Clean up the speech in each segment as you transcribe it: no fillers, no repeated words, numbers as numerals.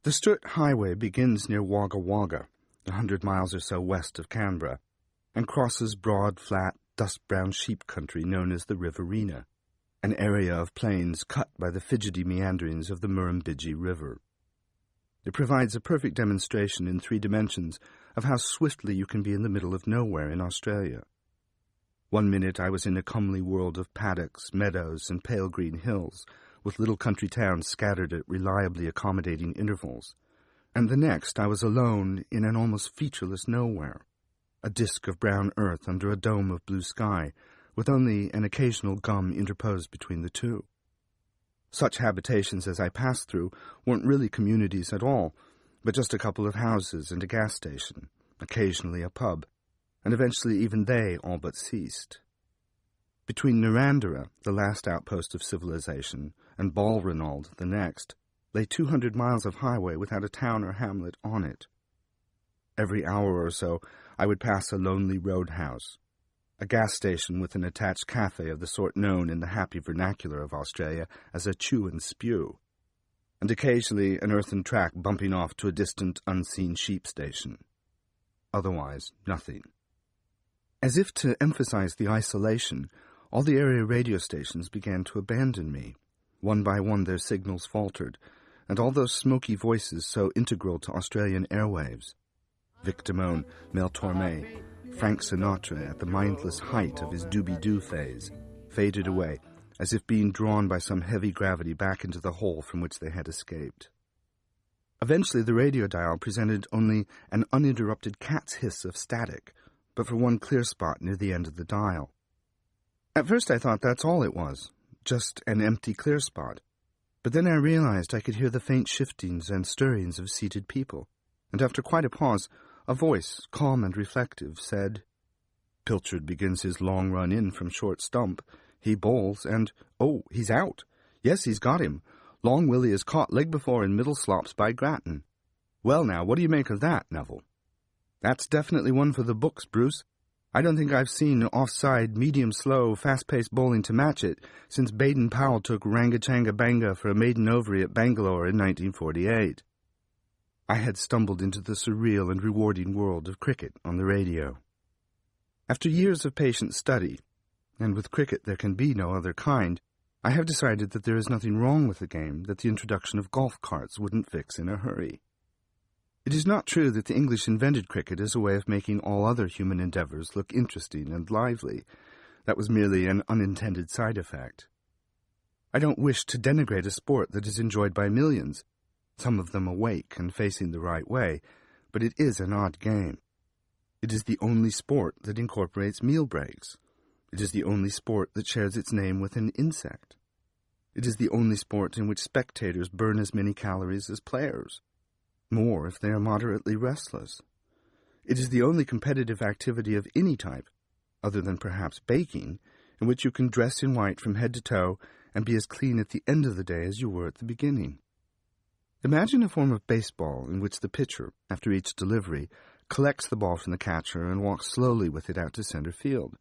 The Sturt Highway begins near Wagga Wagga, 100 miles or so west of Canberra, and crosses broad, flat, dust-brown sheep country known as the Riverina, an area of plains cut by the fidgety meanderings of the Murrumbidgee River. It provides a perfect demonstration in 3 dimensions of how swiftly you can be in the middle of nowhere in Australia. One minute I was in a comely world of paddocks, meadows, and pale green hills, with little country towns scattered at reliably accommodating intervals, and the next I was alone in an almost featureless nowhere, a disk of brown earth under a dome of blue sky, with only an occasional gum interposed between the two. Such habitations as I passed through weren't really communities at all, but just a couple of houses and a gas station, occasionally a pub, and eventually even they all but ceased. Between Narrandera, the last outpost of civilization, and Balranald, the next, lay 200 miles of highway without a town or hamlet on it. Every hour or so I would pass a lonely roadhouse, a gas station with an attached cafe of the sort known in the happy vernacular of Australia as a chew and spew, and occasionally an earthen track bumping off to a distant, unseen sheep station. Otherwise, nothing. As if to emphasize the isolation, all the area radio stations began to abandon me. One by one their signals faltered, and all those smoky voices so integral to Australian airwaves, Vic Damone, Mel Torme, Frank Sinatra at the mindless height of his doobie-doo phase, faded away, as if being drawn by some heavy gravity back into the hole from which they had escaped. Eventually the radio dial presented only an uninterrupted cat's hiss of static, but for one clear spot near the end of the dial. At first I thought that's all it was, just an empty clear spot, but then I realized I could hear the faint shiftings and stirrings of seated people, and after quite a pause, a voice, calm and reflective, said, "Pilchard begins his long run in from short stump. He bowls, and, oh, he's out. Yes, he's got him. Long Willie is caught leg before in middle slops by Grattan. Well, now, what do you make of that, Neville?" "That's definitely one for the books, Bruce. I don't think I've seen offside, medium-slow, fast-paced bowling to match it since Baden Powell took Rangachanga Banga for a maiden ovary at Bangalore in 1948. I had stumbled into the surreal and rewarding world of cricket on the radio. After years of patient study, and with cricket there can be no other kind, I have decided that there is nothing wrong with the game that the introduction of golf carts wouldn't fix in a hurry. It is not true that the English invented cricket as a way of making all other human endeavors look interesting and lively. That was merely an unintended side effect. I don't wish to denigrate a sport that is enjoyed by millions, some of them awake and facing the right way, but it is an odd game. It is the only sport that incorporates meal breaks. It is the only sport that shares its name with an insect. It is the only sport in which spectators burn as many calories as players, more if they are moderately restless. It is the only competitive activity of any type, other than perhaps baking, in which you can dress in white from head to toe and be as clean at the end of the day as you were at the beginning. Imagine a form of baseball in which the pitcher, after each delivery, collects the ball from the catcher and walks slowly with it out to center field,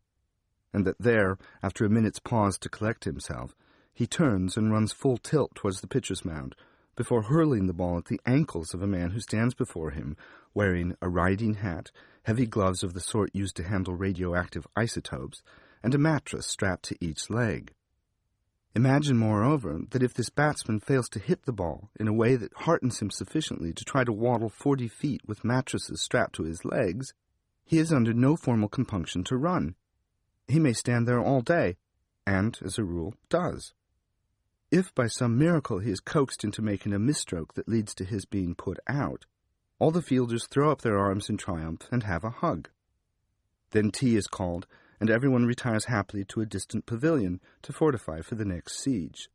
and that there, after a minute's pause to collect himself, he turns and runs full tilt towards the pitcher's mound, before hurling the ball at the ankles of a man who stands before him, wearing a riding hat, heavy gloves of the sort used to handle radioactive isotopes, and a mattress strapped to each leg. Imagine, moreover, that if this batsman fails to hit the ball in a way that heartens him sufficiently to try to waddle 40 feet with mattresses strapped to his legs, he is under no formal compunction to run. He may stand there all day, and, as a rule, does. If by some miracle he is coaxed into making a misstroke that leads to his being put out, all the fielders throw up their arms in triumph and have a hug. Then tea is called, and everyone retires happily to a distant pavilion to fortify for the next siege.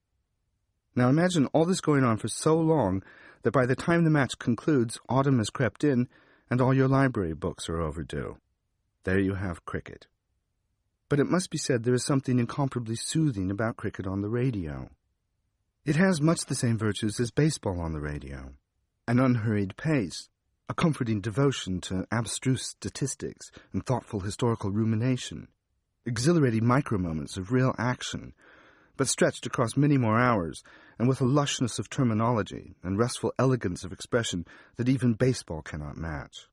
Now imagine all this going on for so long that by the time the match concludes, autumn has crept in, and all your library books are overdue. There you have cricket. But it must be said there is something incomparably soothing about cricket on the radio. It has much the same virtues as baseball on the radio. An unhurried pace, a comforting devotion to abstruse statistics and thoughtful historical rumination, exhilarating micro-moments of real action, but stretched across many more hours, and with a lushness of terminology and restful elegance of expression that even baseball cannot match.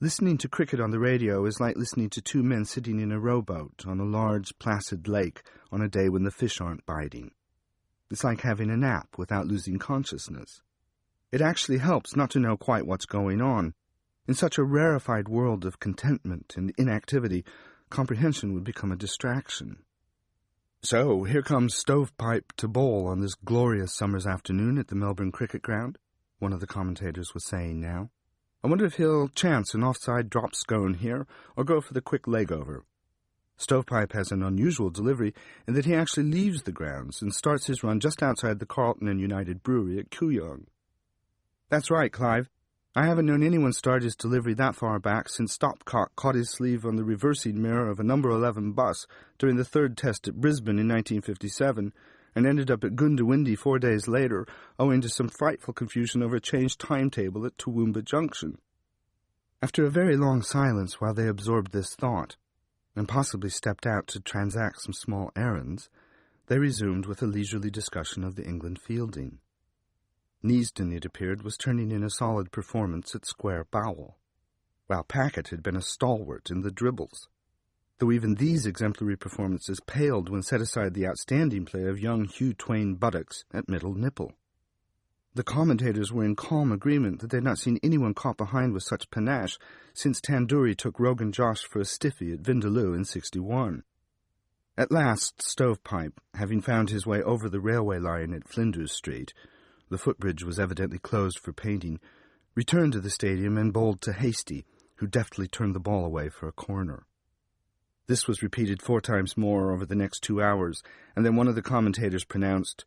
Listening to cricket on the radio is like listening to two men sitting in a rowboat on a large, placid lake on a day when the fish aren't biting. It's like having a nap without losing consciousness. It actually helps not to know quite what's going on. In such a rarefied world of contentment and inactivity, comprehension would become a distraction. "So, here comes Stovepipe to bowl on this glorious summer's afternoon at the Melbourne Cricket Ground," one of the commentators was saying now. "I wonder if he'll chance an offside drop scone here, or go for the quick leg-over. Stovepipe has an unusual delivery in that he actually leaves the grounds and starts his run just outside the Carlton and United Brewery at Kooyong." "That's right, Clive. I haven't known anyone start his delivery that far back since Stopcock caught his sleeve on the reversing mirror of a number 11 bus during the third test at Brisbane in 1957, and ended up at Goondiwindi 4 days later, owing to some frightful confusion over a changed timetable at Toowoomba Junction." After a very long silence while they absorbed this thought, and possibly stepped out to transact some small errands, they resumed with a leisurely discussion of the England fielding. Neasden, it appeared, was turning in a solid performance at square bowel, while Packet had been a stalwart in the dribbles, though even these exemplary performances paled when set aside the outstanding play of young Hugh Twain Buttocks at middle nipple. The commentators were in calm agreement that they had not seen anyone caught behind with such panache since Tandoori took Rogan Josh for a stiffy at Vindaloo in '61. At last, Stovepipe, having found his way over the railway line at Flinders Street — the footbridge was evidently closed for painting — returned to the stadium and bowled to Hasty, who deftly turned the ball away for a corner. This was repeated 4 times more over the next 2 hours, and then one of the commentators pronounced,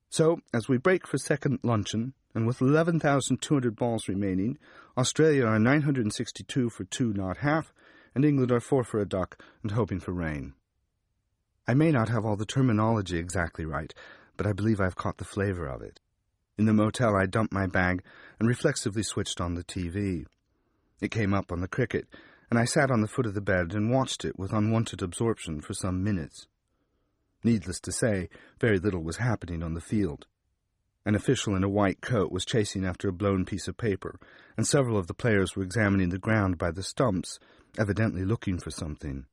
"So, as we break for second luncheon, and with 11,200 balls remaining, Australia are 962 for 2 not half, and England are 4 for a duck and hoping for rain." I may not have all the terminology exactly right, but I believe I've caught the flavor of it. In the motel, I dumped my bag and reflexively switched on the TV. It came up on the cricket, and I sat on the foot of the bed and watched it with unwonted absorption for some minutes. Needless to say, very little was happening on the field. An official in a white coat was chasing after a blown piece of paper, and several of the players were examining the ground by the stumps, evidently looking for something.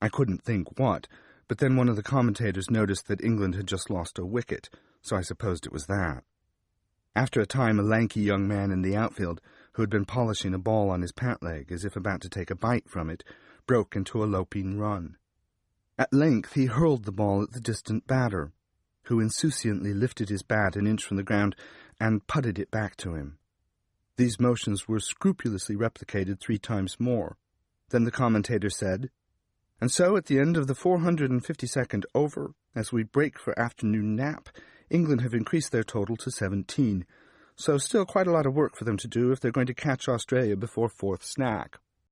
I couldn't think what, but then one of the commentators noticed that England had just lost a wicket, so I supposed it was that. After a time, a lanky young man in the outfield, who had been polishing a ball on his pant leg as if about to take a bite from it, broke into a loping run. At length he hurled the ball at the distant batter, who insouciantly lifted his bat an inch from the ground and putted it back to him. These motions were scrupulously replicated 3 times more. Then the commentator said, "And so at the end of the 452nd over, as we break for afternoon nap, England have increased their total to 17, so still quite a lot of work for them to do if they're going to catch Australia before 4th snack."